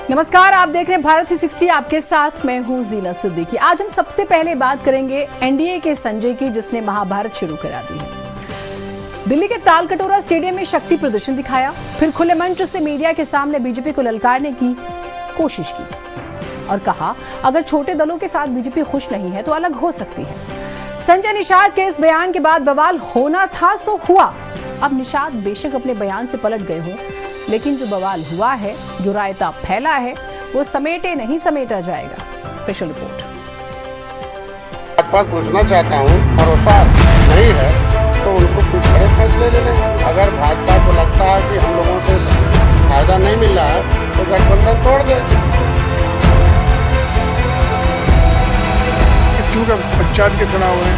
नमस्कार, आप देख रहे हैं भारत 360। आपके साथ मैं हूं जीनत सिद्दीकी। आज हम सबसे पहले बात करेंगे एनडीए के संजय की, जिसने महाभारत शुरू करा दी है। दिल्ली के तालकटोरा स्टेडियम में शक्ति प्रदर्शन दिखाया, फिर खुले मंच से मीडिया के सामने बीजेपी को ललकारने की कोशिश की और कहा अगर छोटे दलों के साथ बीजेपी खुश नहीं है तो अलग हो सकती है। संजय निषाद के इस बयान के बाद बवाल होना था सो हुआ। अब निषाद बेशक अपने बयान से पलट गए हों, लेकिन जो बवाल हुआ है, जो रायता फैला है, वो समेटे नहीं समेटा जाएगा। Special report. भाजपा पूछना चाहता हूँ, भरोसा नहीं है तो उनको कुछ बड़े फैसले ले लें। अगर भाजपा को लगता है कि हम लोगों से फायदा नहीं मिल रहा है तो गठबंधन तोड़ दे। क्योंकि पंचायत के चुनाव हैं,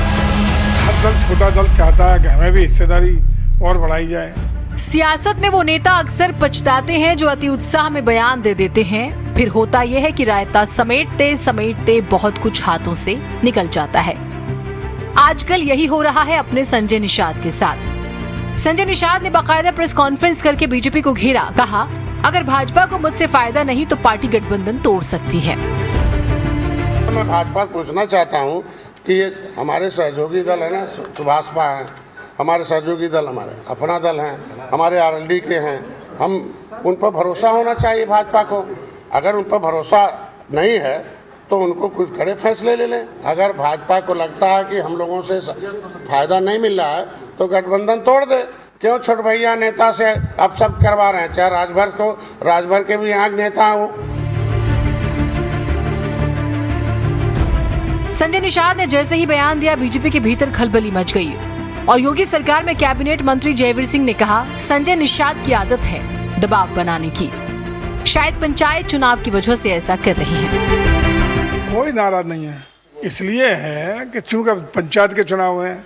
हर दल छोटा दल चाहता है कि हमें भी हिस्सेदारी और बढ़ाई जाए। सियासत में वो नेता अक्सर पछताते हैं जो अति उत्साह में बयान दे देते हैं, फिर होता यह है कि रायता समेटते समेटते बहुत कुछ हाथों से निकल जाता है। आजकल यही हो रहा है अपने संजय निषाद के साथ। संजय निषाद ने बाकायदा प्रेस कॉन्फ्रेंस करके बीजेपी को घेरा, कहा अगर भाजपा को मुझसे फायदा नहीं तो पार्टी गठबंधन तोड़ सकती है। मैं भाजपा पूछना चाहता हूँ कि ये हमारे सहयोगी दल है ना, सुभाषपा है, हमारे सहयोगी दल, हमारे अपना दल हैं, हमारे आरएलडी के हैं, हम उन पर भरोसा होना चाहिए भाजपा को। अगर उन पर भरोसा नहीं है तो उनको कुछ कड़े फैसले ले लें। अगर भाजपा को लगता है कि हम लोगों से फायदा नहीं मिल रहा है तो गठबंधन तोड़ दे। क्यों छोट भैया नेता से अब सब करवा रहे हैं, चाहे राजभर के भी यहाँ नेता हो। संजय निषाद ने जैसे ही बयान दिया, बीजेपी के भीतर खलबली मच गई और योगी सरकार में कैबिनेट मंत्री जयवीर सिंह ने कहा संजय निषाद की आदत है दबाव बनाने की, शायद पंचायत चुनाव की वजह से ऐसा कर रहे हैं। कोई नाराज नहीं है, इसलिए है कि चूंकि पंचायत के चुनाव हैं,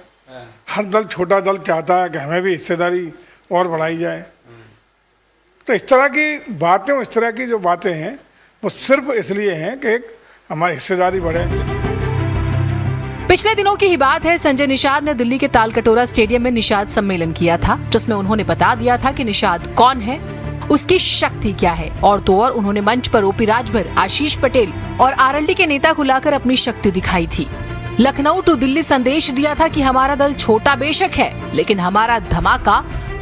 हर दल छोटा दल चाहता है कि हमें भी हिस्सेदारी और बढ़ाई जाए। तो इस तरह की बातें, इस तरह की जो बातें हैं वो सिर्फ इसलिए हैं कि एक हमारी हिस्सेदारी बढ़े। पिछले दिनों की ही बात है, संजय निषाद ने दिल्ली के तालकटोरा स्टेडियम में निषाद सम्मेलन किया था, जिसमें उन्होंने बता दिया था कि निषाद कौन है, उसकी शक्ति क्या है। और तो और उन्होंने मंच पर ओपी राजभर, आशीष पटेल और आरएलडी के नेता को लाकर अपनी शक्ति दिखाई थी। लखनऊ टू दिल्ली संदेश दिया था कि हमारा दल छोटा बेशक है, लेकिन हमारा धमाका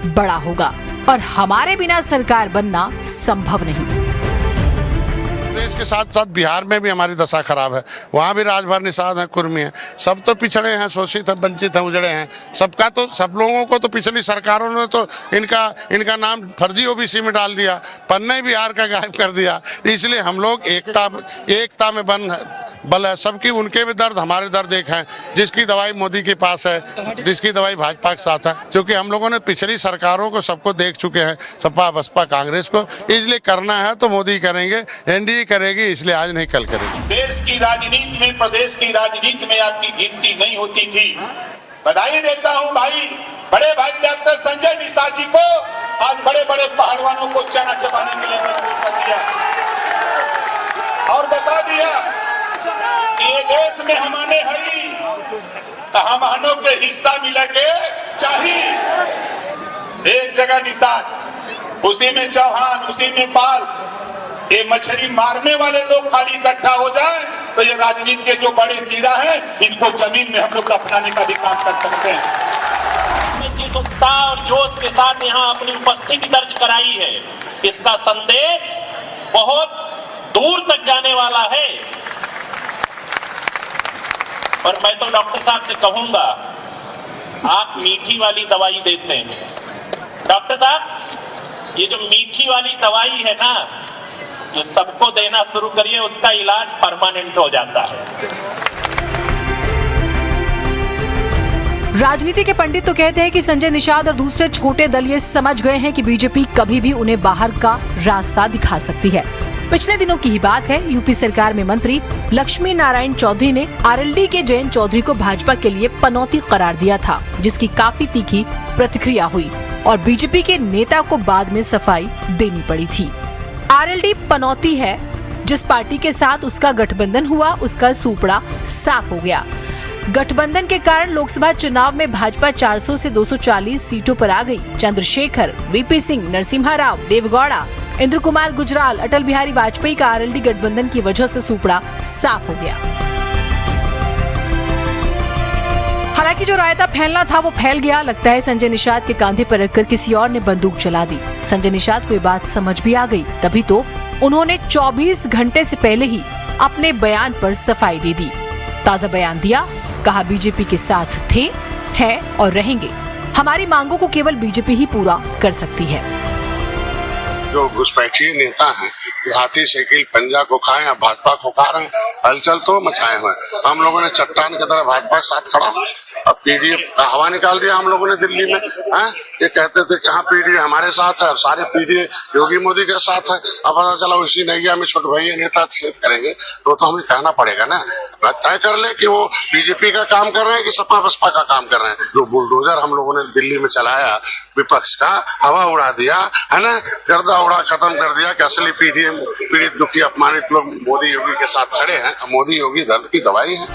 बड़ा होगा और हमारे बिना सरकार बनना संभव नहीं। देश के साथ साथ बिहार में भी हमारी दशा खराब है, वहाँ भी राजभर निषाद हैं, कुर्मी हैं, सब तो पिछड़े हैं, शोषित हैं, वंचित हैं, उजड़े हैं। सब लोगों को तो पिछली सरकारों ने तो इनका नाम फर्जी ओबीसी में डाल दिया, पन्ने बिहार का गायब कर दिया। इसलिए हम लोग एकता में बल है सबकी। उनके भी दर्द हमारे दर्द एक हैं। जिसकी दवाई मोदी के पास है, जिसकी दवाई भाजपा के साथ है, क्योंकि हम लोगों ने पिछली सरकारों को सबको देख चुके हैं, सपा बसपा कांग्रेस को। इसलिए करना है तो मोदी करेंगे, एनडीए करेगी, इसलिए आज नहीं कल करेगी। देश की राजनीति में, प्रदेश की राजनीति में आपकी गिनती नहीं होती थी। बधाई देता हूं भाई, बड़े भाई डॉक्टर संजय निषाद जी को। आज बड़े बड़े पहलवानों को चना चबाने के लिए मजबूर कर दिया और बता दिया कि ये देश में हमारे हई तो हमनों के हिस्सा मिला के चाहिए। एक जगह निषाद, उसी में चौहान, उसी में पाल, ये मछली मारने वाले लोग खाली इकट्ठा हो जाए तो ये राजनीति के जो बड़े कीड़ा है इनको जमीन में हम लोग अपनाने का भी काम कर सकते हैं। जिस उत्साह और जोश के साथ यहाँ अपनी उपस्थिति दर्ज कराई है, इसका संदेश बहुत दूर तक जाने वाला है। और मैं तो डॉक्टर साहब से कहूंगा, आप मीठी वाली दवाई देते हैं डॉक्टर साहब, ये जो मीठी वाली दवाई है ना, जो सबको देना शुरू करिए, उसका इलाज परमानेंट हो जाता है। राजनीति के पंडित तो कहते हैं कि संजय निषाद और दूसरे छोटे दल ये समझ गए हैं कि बीजेपी कभी भी उन्हें बाहर का रास्ता दिखा सकती है। पिछले दिनों की ही बात है, यूपी सरकार में मंत्री लक्ष्मी नारायण चौधरी ने आरएलडी के जयंत चौधरी को भाजपा के लिए पनौती करार दिया था, जिसकी काफी तीखी प्रतिक्रिया हुई और बीजेपी के नेता को बाद में सफाई देनी पड़ी थी। आरएलडी पनौती है, जिस पार्टी के साथ उसका गठबंधन हुआ उसका सूपड़ा साफ हो गया। गठबंधन के कारण लोकसभा चुनाव में भाजपा 400 से 240 सीटों पर आ गई। चंद्रशेखर, वीपी सिंह, नरसिम्हा राव, देवगौड़ा, इंद्र कुमार गुजराल, अटल बिहारी वाजपेयी का आरएलडी गठबंधन की वजह से सूपड़ा साफ हो गया। हालांकि जो रायता फैलना था वो फैल गया। लगता है संजय निषाद के कांधे पर रखकर किसी और ने बंदूक चला दी। संजय निषाद को ये बात समझ भी आ गई, तभी तो उन्होंने 24 घंटे से पहले ही अपने बयान पर सफाई दे दी। ताजा बयान दिया, कहा बीजेपी के साथ थे, हैं और रहेंगे। हमारी मांगों को केवल बीजेपी ही पूरा कर सकती है। जो घुसपैठी नेता हैं, जो हाथी साइकिल पंजा को खाए या भाजपा को खा रहे हैं, हलचल तो मचाए हुए हैं। हम लोगों ने चट्टान की तरह भाजपा के साथ खड़ा, अब पीडीएफ का हवा निकाल दिया हम लोगों ने दिल्ली में। ये कहते थे कि हाँ पीडीएफ हमारे साथ है और सारे पीडीएफ योगी मोदी के साथ है। अब पता चला उसी नैया में छोटे भाई नेता छेद करेंगे तो हमें कहना पड़ेगा ना, तय कर ले कि वो बीजेपी का काम कर रहे हैं कि सपा बसपा का काम कर रहे हैं। जो बुलडोजर हम लोगों ने दिल्ली में चलाया विपक्ष का, हवा उड़ा दिया है ना, गर्दा उड़ा खत्म कर दिया कि असली पीड़ित दुखी अपमानित लोग मोदी योगी के साथ खड़े हैं। मोदी योगी दर्द की दवाई है।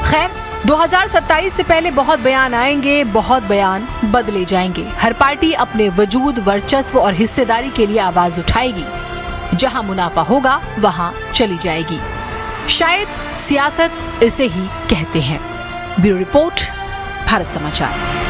खैर, 2027 से पहले बहुत बयान आएंगे, बहुत बयान बदले जाएंगे। हर पार्टी अपने वजूद, वर्चस्व और हिस्सेदारी के लिए आवाज उठाएगी। जहां मुनाफा होगा वहां चली जाएगी। शायद सियासत इसे ही कहते हैं। ब्यूरो रिपोर्ट, भारत समाचार।